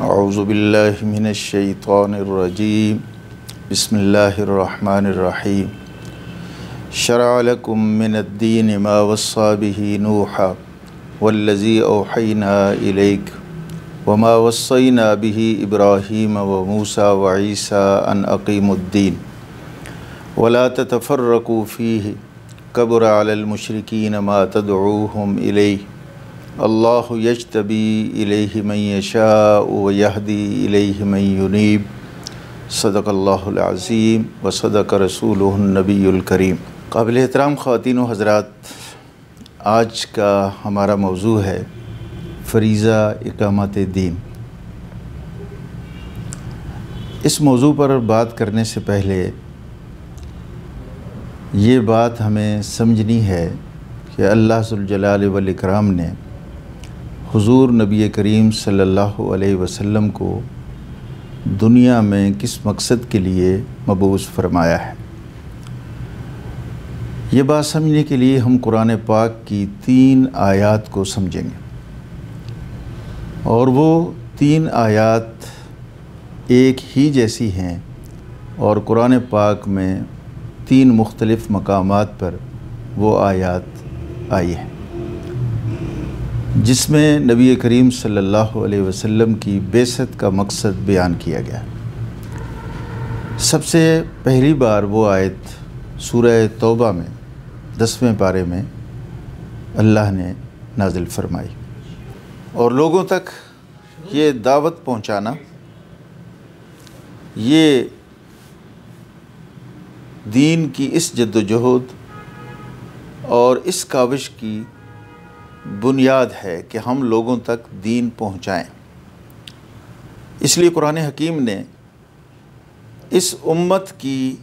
اعوذ باللہ من الشیطان الرجیم بسم اللہ الرحمن الرحیم شرع لکم من الدین ما وصى به نوحا والذی اوحینا الیک وما وصینا به ابراہیم وموسیٰ وعیسیٰ ان اقیموا الدین ولا تتفرقوا فیہ کبر علی المشرکین ما تدعوہم الیہ اللہ یجتبی الیہ من یشاء ویہدی الیہ من ینیب صدق اللہ العظیم وصدق رسولہ النبی الکریم۔ قابل احترام خواتین و حضرات، آج کا ہمارا موضوع ہے فریضہ اقامت دین۔ اس موضوع پر بات کرنے سے پہلے یہ بات ہمیں سمجھنی ہے کہ اللہ ذوالجلال والاکرام نے حضور نبی کریم صلی اللہ علیہ وسلم کو دنیا میں کس مقصد کے لیے مبعوث فرمایا ہے۔ یہ بات سمجھنے کے لیے ہم قرآن پاک کی 3 آیات کو سمجھیں گے، اور وہ 3 آیات ایک ہی جیسی ہیں اور قرآن پاک میں 3 مختلف مقامات پر وہ آیات آئی ہیں جس میں نبی کریم صلی اللہ علیہ وسلم کی بعثت کا مقصد بیان کیا گیا۔ سب سے پہلی بار وہ آیت سورہ توبہ میں 10ویں پارے میں اللہ نے نازل فرمائی، اور لوگوں تک یہ دعوت پہنچانا، یہ دین کی اس جد و جہد اور اس کاوش کی بنیاد ہے کہ ہم لوگوں تک دین پہنچائیں۔ اس لیے قرآن حکیم نے اس امت کی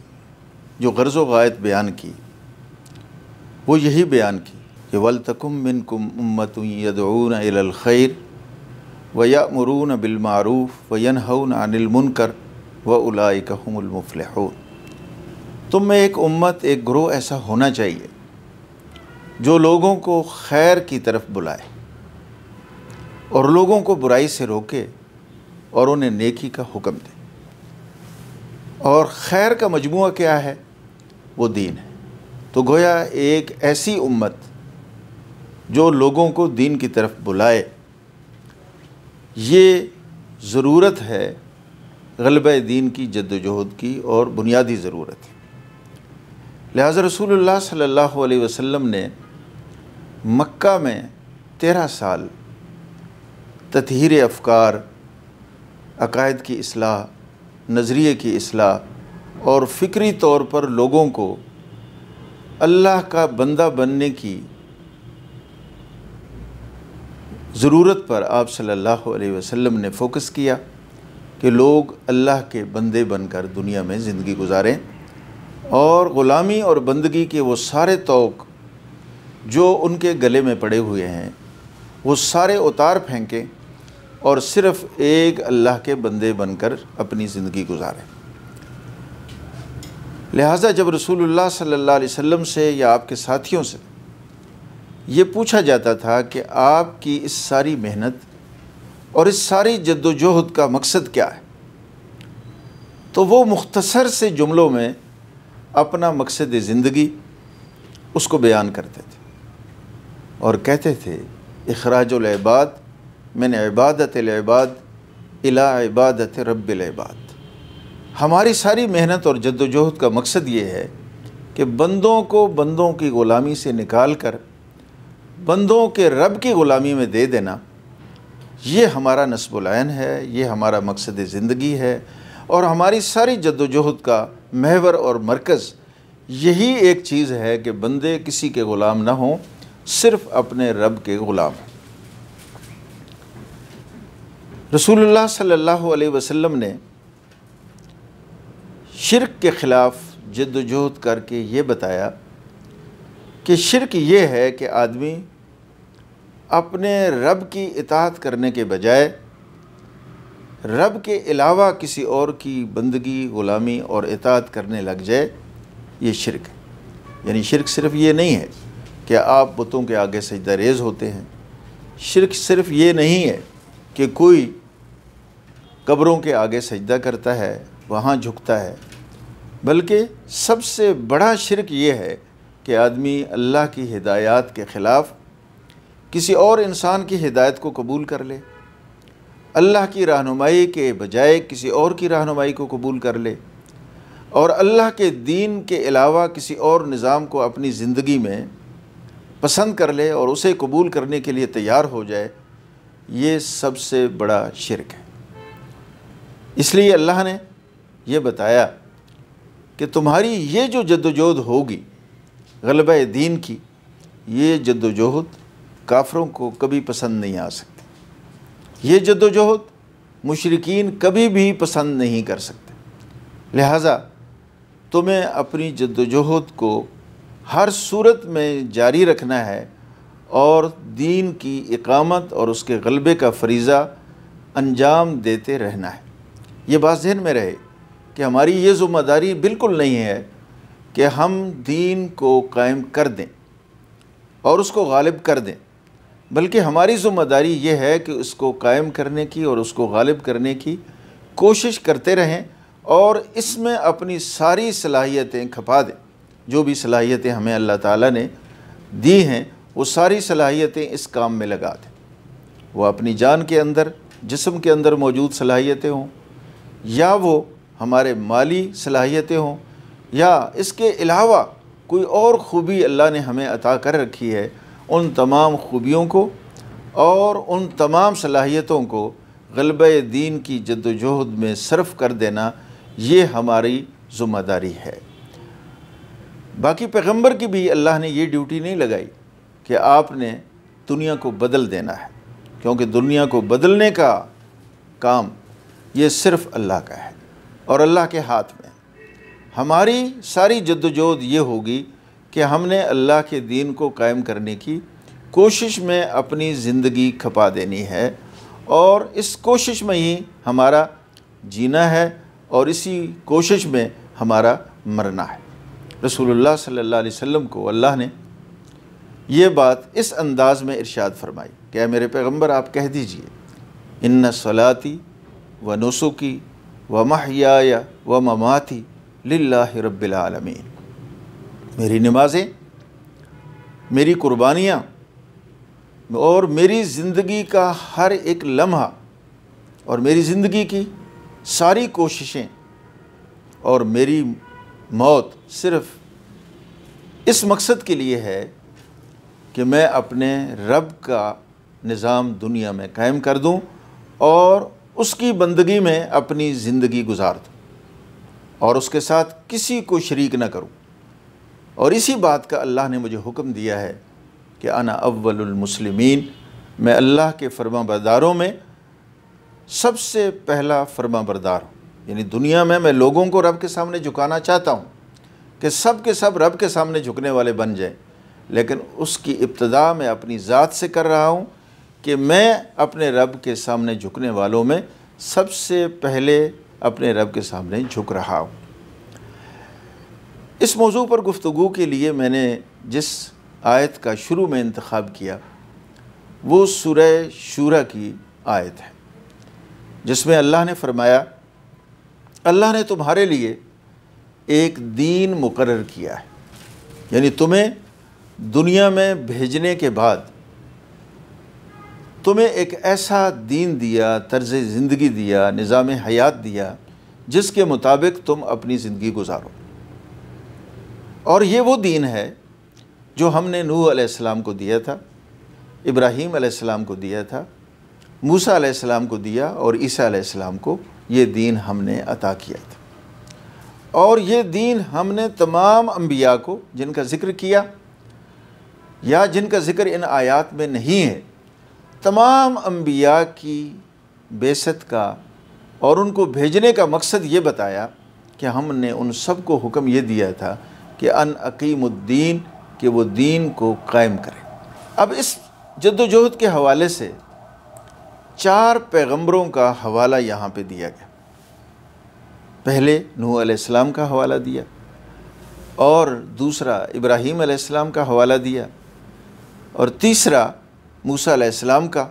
جو غرض و غایت بیان کی، وہ یہی بیان کی کہ وَلْتَكُمْ مِنْكُمْ أُمَّةٌ يَدْعُونَ إِلَى الْخَيْرِ وَيَأْمُرُونَ بِالْمَعْرُوفِ وَيَنْهَوْنَ عَنِ الْمُنْكَرِ وَأُولَئِكَ هُمُ الْمُفْلِحُونَ۔ تم میں ایک امت، ایک گروہ ایسا ہونا چاہیے جو لوگوں کو خیر کی طرف بلائے اور لوگوں کو برائی سے روکے اور انہیں نیکی کا حکم دے۔ اور خیر کا مجموعہ کیا ہے؟ وہ دین ہے۔ تو گویا ایک ایسی امت جو لوگوں کو دین کی طرف بلائے، یہ ضرورت ہے غلبہ دین کی جد و جہد کی، اور بنیادی ضرورت ہے۔ لہذا رسول اللہ صلی اللہ علیہ وسلم نے مکہ میں 13 سال تطہیر افکار، عقائد کی اصلاح، نظریے کی اصلاح اور فکری طور پر لوگوں کو اللہ کا بندہ بننے کی ضرورت پر آپ صلی اللہ علیہ وسلم نے فوکس کیا کہ لوگ اللہ کے بندے بن کر دنیا میں زندگی گزاریں، اور غلامی اور بندگی کے وہ سارے طوق جو ان کے گلے میں پڑے ہوئے ہیں وہ سارے اتار پھینکیں اور صرف ایک اللہ کے بندے بن کر اپنی زندگی گزاریں۔ لہٰذا جب رسول اللہ صلی اللہ علیہ وسلم سے یا آپ کے ساتھیوں سے یہ پوچھا جاتا تھا کہ آپ کی اس ساری محنت اور اس ساری جد و جہد کا مقصد کیا ہے، تو وہ مختصر سے جملوں میں اپنا مقصد زندگی اس کو بیان کرتے تھے اور کہتے تھے اخراج العباد من عبادت العباد الی عبادت رب العباد۔ ہماری ساری محنت اور جد و جہد کا مقصد یہ ہے کہ بندوں کو بندوں کی غلامی سے نکال کر بندوں کے رب کی غلامی میں دے دینا، یہ ہمارا نصب العین ہے، یہ ہمارا مقصد زندگی ہے، اور ہماری ساری جد و جہد کا محور اور مرکز یہی ایک چیز ہے کہ بندے کسی کے غلام نہ ہوں، صرف اپنے رب کے غلام ہیں۔ رسول اللہ صلی اللہ علیہ وسلم نے شرک کے خلاف جد و جہد کر کے یہ بتایا کہ شرک یہ ہے کہ آدمی اپنے رب کی اطاعت کرنے کے بجائے رب کے علاوہ کسی اور کی بندگی، غلامی اور اطاعت کرنے لگ جائے، یہ شرک ہے۔ یعنی شرک صرف یہ نہیں ہے کہ آپ بتوں کے آگے سجدہ ریز ہوتے ہیں، شرک صرف یہ نہیں ہے کہ کوئی قبروں کے آگے سجدہ کرتا ہے، وہاں جھکتا ہے، بلکہ سب سے بڑا شرک یہ ہے کہ آدمی اللہ کی ہدایات کے خلاف کسی اور انسان کی ہدایت کو قبول کر لے، اللہ کی رہنمائی کے بجائے کسی اور کی رہنمائی کو قبول کر لے، اور اللہ کے دین کے علاوہ کسی اور نظام کو اپنی زندگی میں پسند کر لے اور اسے قبول کرنے کے لیے تیار ہو جائے۔ یہ سب سے بڑا شرک ہے۔ اس لیے اللہ نے یہ بتایا کہ تمہاری یہ جو جدوجہد ہوگی غلبہ دین کی، یہ جدوجہد کافروں کو کبھی پسند نہیں آ سکتی، یہ جدوجہد مشرکین کبھی بھی پسند نہیں کر سکتے۔ لہٰذا تمہیں اپنی جدوجہد کو ہر صورت میں جاری رکھنا ہے اور دین کی اقامت اور اس کے غلبے کا فریضہ انجام دیتے رہنا ہے۔ یہ بات ذہن میں رہے کہ ہماری یہ ذمہ داری بالکل نہیں ہے کہ ہم دین کو قائم کر دیں اور اس کو غالب کر دیں، بلکہ ہماری ذمہ داری یہ ہے کہ اس کو قائم کرنے کی اور اس کو غالب کرنے کی کوشش کرتے رہیں اور اس میں اپنی ساری صلاحیتیں کھپا دیں۔ جو بھی صلاحیتیں ہمیں اللہ تعالیٰ نے دی ہیں وہ ساری صلاحیتیں اس کام میں لگا دیں، وہ اپنی جان کے اندر، جسم کے اندر موجود صلاحیتیں ہوں، یا وہ ہمارے مالی صلاحیتیں ہوں، یا اس کے علاوہ کوئی اور خوبی اللہ نے ہمیں عطا کر رکھی ہے، ان تمام خوبیوں کو اور ان تمام صلاحیتوں کو غلبہ دین کی جدوجہد میں صرف کر دینا، یہ ہماری ذمہ داری ہے۔ باقی پیغمبر کی بھی اللہ نے یہ ڈیوٹی نہیں لگائی کہ آپ نے دنیا کو بدل دینا ہے، کیونکہ دنیا کو بدلنے کا کام یہ صرف اللہ کا ہے اور اللہ کے ہاتھ میں۔ ہماری ساری جدوجہد یہ ہوگی کہ ہم نے اللہ کے دین کو قائم کرنے کی کوشش میں اپنی زندگی کھپا دینی ہے، اور اس کوشش میں ہی ہمارا جینا ہے اور اسی کوشش میں ہمارا مرنا ہے۔ رسول اللہ صلی اللہ علیہ وسلم کو اللہ نے یہ بات اس انداز میں ارشاد فرمائی کہ اے میرے پیغمبر آپ کہہ دیجئے، ان صلاتی و نسکی و محیای و مماتی للہ رب العالمین، میری نمازیں، میری قربانیاں اور میری زندگی کا ہر ایک لمحہ اور میری زندگی کی ساری کوششیں اور میری موت صرف اس مقصد کے لیے ہے کہ میں اپنے رب کا نظام دنیا میں قائم کر دوں اور اس کی بندگی میں اپنی زندگی گزار دوں اور اس کے ساتھ کسی کو شریک نہ کروں۔ اور اسی بات کا اللہ نے مجھے حکم دیا ہے کہ انا اول المسلمین، میں اللہ کے فرما برداروں میں سب سے پہلا فرما بردار ہوں۔ یعنی دنیا میں لوگوں کو رب کے سامنے جھکانا چاہتا ہوں کہ سب کے سب رب کے سامنے جھکنے والے بن جائیں، لیکن اس کی ابتدا میں اپنی ذات سے کر رہا ہوں کہ میں اپنے رب کے سامنے جھکنے والوں میں سب سے پہلے اپنے رب کے سامنے جھک رہا ہوں۔ اس موضوع پر گفتگو کے لیے میں نے جس آیت کا شروع میں انتخاب کیا وہ سورہ شورى کی آیت ہے، جس میں اللہ نے فرمایا، اللہ نے تمہارے لیے ایک دین مقرر کیا ہے، یعنی تمہیں دنیا میں بھیجنے کے بعد تمہیں ایک ایسا دین دیا، طرز زندگی دیا، نظام حیات دیا جس کے مطابق تم اپنی زندگی گزارو۔ اور یہ وہ دین ہے جو ہم نے نوح علیہ السلام کو دیا تھا، ابراہیم علیہ السلام کو دیا تھا، موسیٰ علیہ السلام کو دیا، اور عیسیٰ علیہ السلام کو یہ دین ہم نے عطا کیا تھا۔ اور یہ دین ہم نے تمام انبیاء کو، جن کا ذکر کیا یا جن کا ذکر ان آیات میں نہیں ہے، تمام انبیاء کی بعثت کا اور ان کو بھیجنے کا مقصد یہ بتایا کہ ہم نے ان سب کو حکم یہ دیا تھا کہ ان اقیم الدین، کہ وہ دین کو قائم کریں۔ اب اس جدوجہد کے حوالے سے 4 پیغمبروں کا حوالہ یہاں پہ دیا گیا۔ پہلے نوح علیہ السلام کا حوالہ دیا، اور دوسرا ابراہیم علیہ السلام کا حوالہ دیا، اور تیسرا موسیٰ علیہ السلام کا،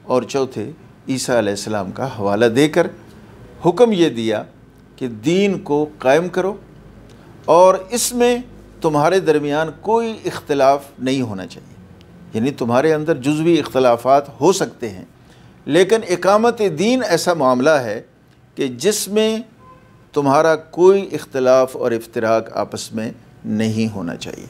اور چوتھے عیسیٰ علیہ السلام کا حوالہ دے کر حکم یہ دیا کہ دین کو قائم کرو اور اس میں تمہارے درمیان کوئی اختلاف نہیں ہونا چاہیے، یعنی تمہارے اندر جزوی اختلافات ہو سکتے ہیں، لیکن اقامت دین ایسا معاملہ ہے کہ جس میں تمہارا کوئی اختلاف اور افتراق آپس میں نہیں ہونا چاہیے۔